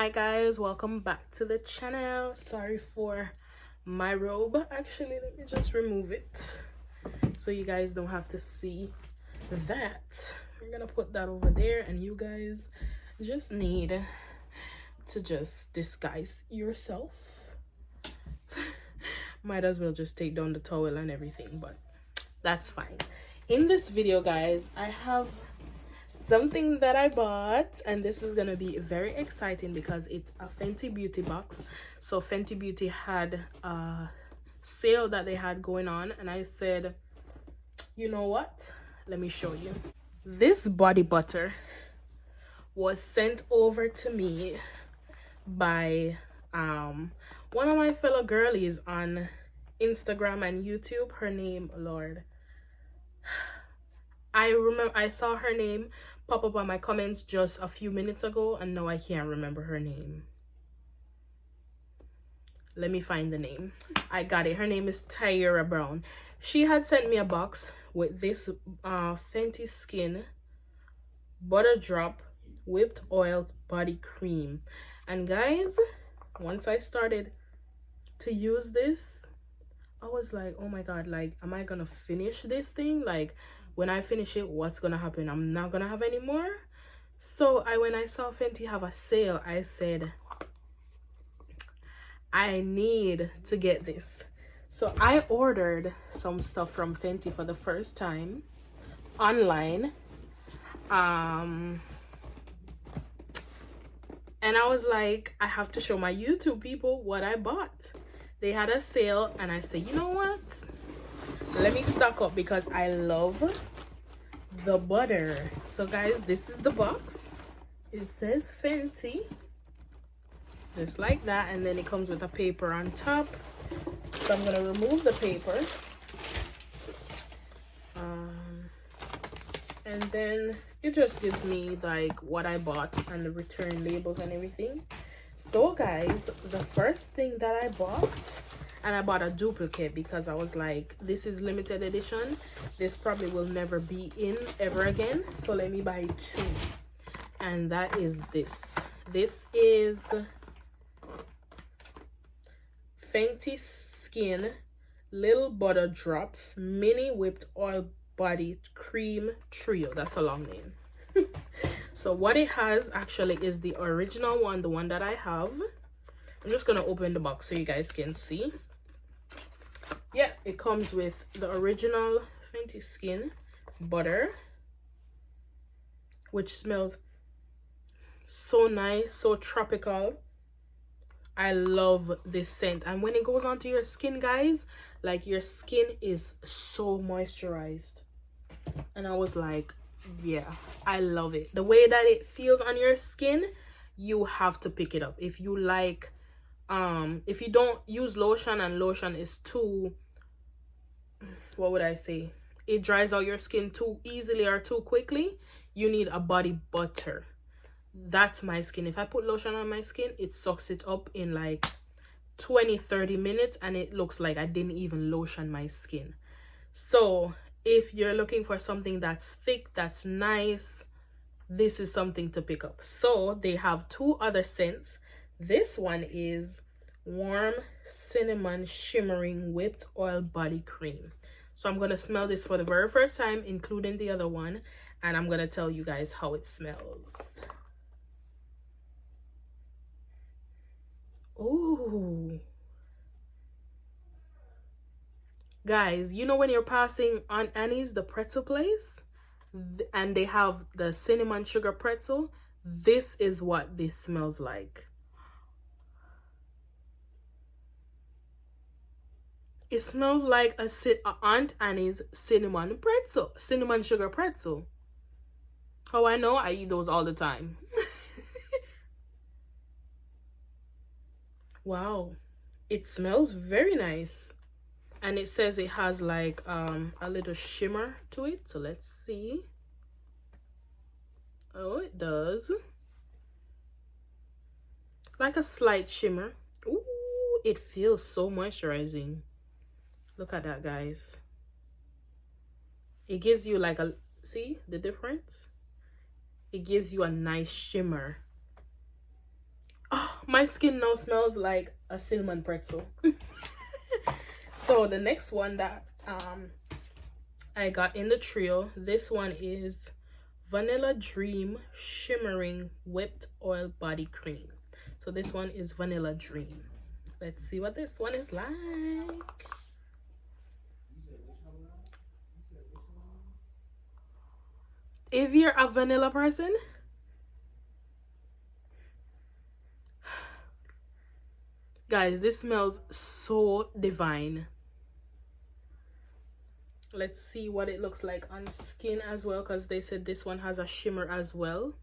Hi guys, welcome back to the channel. Sorry for my robe. Actually, let me just remove it so you guys don't have to see that. We're gonna put that over there, and you guys just need to just disguise yourself. Might as well just take down the towel and everything, but that's fine. In this video, guys, I have something that I bought, and this is gonna be very exciting because it's a Fenty Beauty box. So Fenty Beauty had a sale that they had going on, and I said, you know what, let me show you. This body butter was sent over to me by one of my fellow girlies on Instagram and YouTube. Her name, Lord, I remember I saw her name pop up on my comments just a few minutes ago, and now I can't remember her name. Let me find the name. I got it. Her name is Tyra Brown. She had sent me a box with this Fenty Skin Butter Drop Whipped Oil Body Cream. And guys, once I started to use this, I was like, oh my god, like, am I gonna finish this thing? Like, when I finish it, what's gonna happen? I'm not gonna have any more. So when I saw Fenty have a sale, I said, I need to get this. So I ordered some stuff from Fenty for the first time online. And I was like, I have to show my YouTube people what I bought. They had a sale, and I said, you know what? Let me stock up because I love the butter. So guys, this is the box. It says Fenty, just like that, and then it comes with a paper on top. So I'm gonna remove the paper, and then it just gives me like what I bought and the return labels and everything. So guys, the first thing that I bought, and I bought a duplicate because I was like, this is limited edition, this probably will never be in ever again, so let me buy two. And that is this is Fenty Skin Little Butter Drops Mini Whipped Oil Body Cream Trio. That's a long name. So what it has actually is the original one, the one that I have. I'm just gonna open the box so you guys can see. Yeah, it comes with the original Fenty Skin butter, which smells so nice, so tropical. I love this scent, and when it goes onto your skin, guys, like, your skin is so moisturized. And I was like, yeah, I love it. The way that it feels on your skin, you have to pick it up. If you like, if you don't use lotion, and lotion is too, what would I say, it dries out your skin too easily or too quickly, you need a body butter. That's my skin. If I put lotion on my skin, it sucks it up in like 20-30 minutes, and it looks like I didn't even lotion my skin. So if you're looking for something that's thick, that's nice, this is something to pick up. So they have two other scents. This one is Warm Cinnamon Shimmering Whipped Oil Body Cream. So I'm gonna smell this for the very first time, including the other one, and I'm gonna tell you guys how it smells. Ooh. Guys, you know when you're passing on Annie's, the pretzel place, and they have the cinnamon sugar pretzel? This is what this smells like. It smells like a Aunt Annie's cinnamon sugar pretzel. How I know? I eat those all the time. Wow, it smells very nice. And it says it has like a little shimmer to it. So let's see. Oh, it does. Like a slight shimmer. Ooh, it feels so moisturizing. Look at that, guys. It gives you like a, see the difference? It gives you a nice shimmer. Oh, My skin now smells like a cinnamon pretzel. So the next one that I got in the trio, this one is Vanilla Dream Shimmering Whipped Oil Body Cream. So this one is Vanilla Dream. Let's see what this one is like. If you're a vanilla person, guys, this smells so divine. Let's see what it looks like on skin as well, because they said this one has a shimmer as well.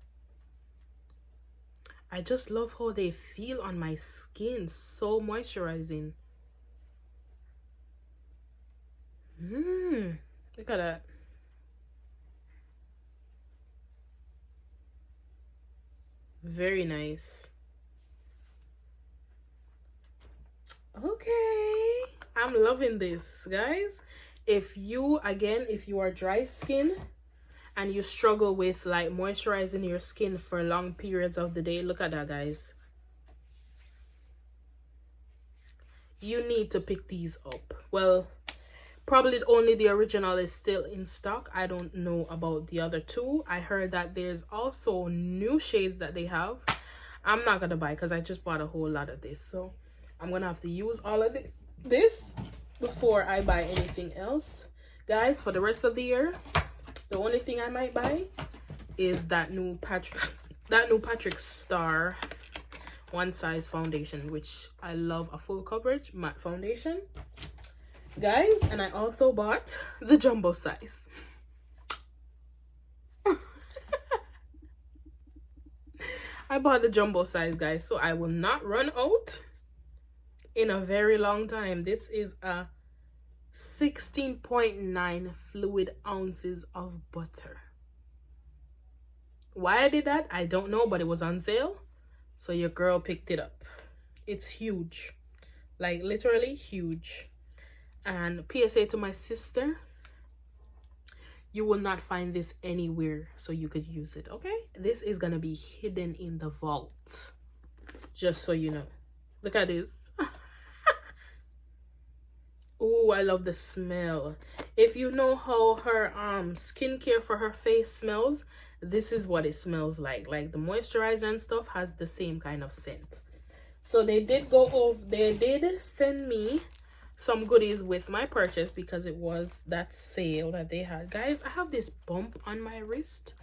I just love how they feel on my skin. So moisturizing. Look at that. Very nice. Okay, I'm loving this, guys. If you are dry skin and you struggle with like moisturizing your skin for long periods of the day, look at that, guys. You need to pick these up. Well, probably only the original is still in stock. I don't know about the other two. I heard that there's also new shades that they have. I'm not gonna buy because I just bought a whole lot of this, so I'm gonna have to use all of this before I buy anything else. Guys, for the rest of the year, the only thing I might buy is that new Patrick Star One Size foundation, which I love, a full coverage matte foundation, guys. And I also bought the jumbo size. I bought the jumbo size, guys, so I will not run out in a very long time. This is a 16.9 fluid ounces of butter. Why I did that, I don't know, but it was on sale, so your girl picked it up. It's huge, like literally huge. And PSA to my sister, you will not find this anywhere, so you could use it. Okay, this is gonna be hidden in the vault, just so you know. Look at this. Oh, I love the smell. If you know how her skincare for her face smells, this is what it smells like. Like the moisturizer and stuff has the same kind of scent. So they did send me some goodies with my purchase because it was that sale that they had. Guys, I have this bump on my wrist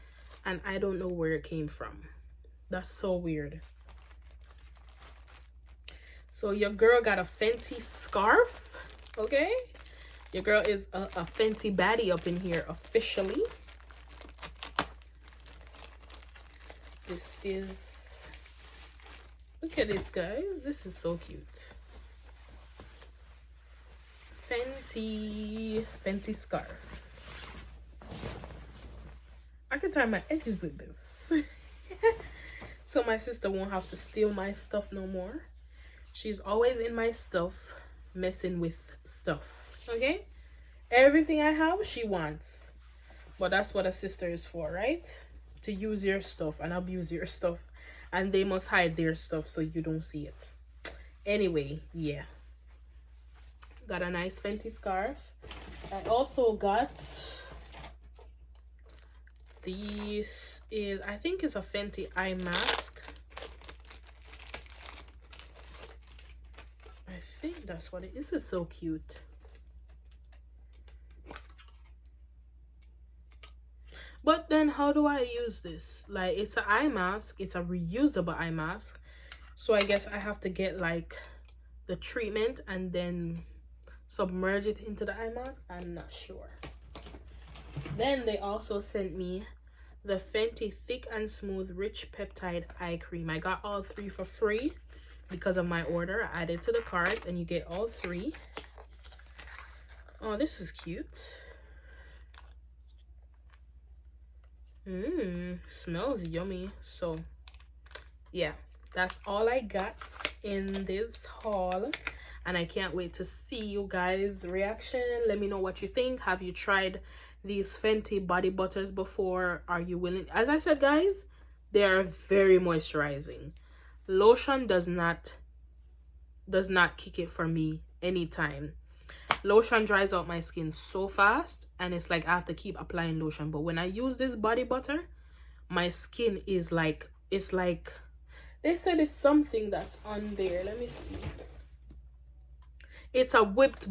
and I don't know where it came from. That's so weird. So your girl got a Fenty scarf. Okay, your girl is a Fenty baddie up in here officially. This is, look at this, guys. This is so cute. Fenty scarf. I can tie my edges with this. So my sister won't have to steal my stuff no more. She's always in my stuff, messing with stuff. Okay, everything I have she wants, but that's what a sister is for, right? To use your stuff and abuse your stuff, and they must hide their stuff so you don't see it. Anyway, yeah, got a nice Fenty scarf. I also got this, is I think it's a Fenty eye mask. I think that's what it is. It's so cute. But then how do I use this? Like, it's an eye mask. It's a reusable eye mask. So I guess I have to get like the treatment and then submerge it into the eye mask. I'm not sure. Then they also sent me the Fenty Thick and Smooth Rich Peptide Eye Cream. I got all three for free because of my order. I added to the cart and you get all three. Oh, this is cute. Smells yummy. So yeah, that's all I got in this haul, and I can't wait to see you guys' reaction. Let me know what you think. Have you tried these Fenty body butters before? Are you willing? As I said, guys, they are very moisturizing. Lotion does not kick it for me anytime. Lotion dries out my skin so fast, and it's like I have to keep applying lotion. But when I use this body butter, my skin is like, it's like, they said it's something that's on there. Let me see. It's a whipped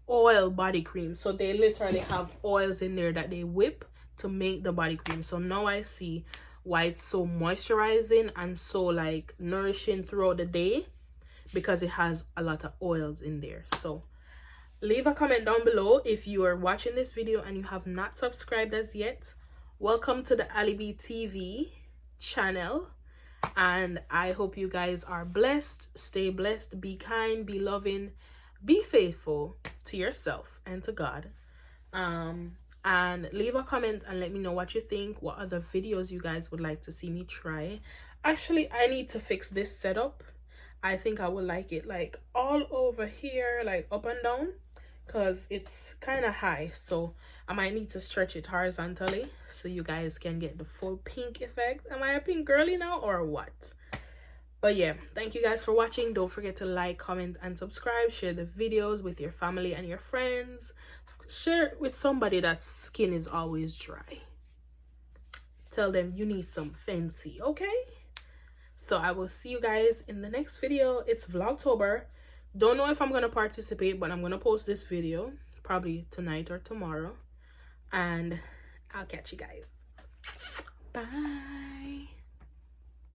oil body cream. So they literally have oils in there that they whip to make the body cream. So now I see why it's so moisturizing and so like nourishing throughout the day, because it has a lot of oils in there. So leave a comment down below if you are watching this video and you have not subscribed as yet. Welcome to the Alibi TV channel, and I hope you guys are blessed. Stay blessed, be kind, be loving, be faithful to yourself and to God. And leave a comment and let me know what you think, what other videos you guys would like to see me try. Actually, I need to fix this setup. I think I would like it like all over here, like up and down, because it's kind of high. So I might need to stretch it horizontally so you guys can get the full pink effect. Am I a pink girly now or what? But yeah, thank you guys for watching. Don't forget to like, comment, and subscribe. Share the videos with your family and your friends. Share it with somebody that skin is always dry. Tell them you need some Fenty, okay? So I will see you guys in the next video. It's Vlogtober. Don't know if I'm going to participate, but I'm going to post this video probably tonight or tomorrow. And I'll catch you guys. Bye.